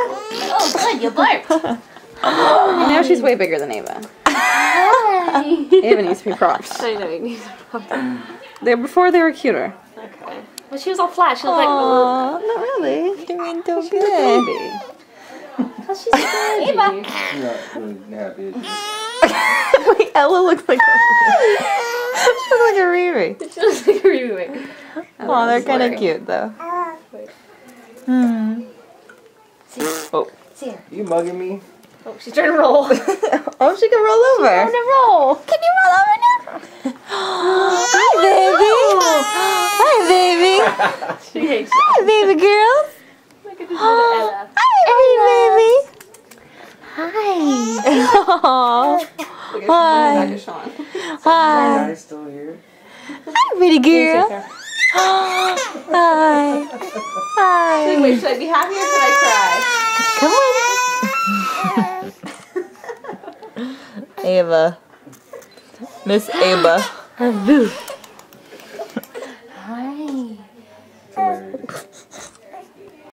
Oh, good, you barked. Now she's way bigger than Ava. Ava needs to be props. I know, you need to probably. Before they were cuter. Okay. Well, she was all flat. She was Aww, not really. Doing so She's good. a baby. like, oh, she's good. Eva. You're not really happy. Wait, Ella looks like She looks like a Riri. She looks like a Riri. Oh, they're kind of cute though. Hmm. Oh, See her. you mugging me? Oh, she's trying to roll. Oh, she can roll over. Trying to roll. Can you roll over now? Hi, baby. Hi, baby. She hates Hi, baby girls. Look at this little Ella. Hi, baby. Hi. Aw. Hi. Sean. Hi. Guys still here? Hi, pretty girl. Hi. Hi. Wait, should I be happy or should I Come on. Ava. Miss Ava. Her boo.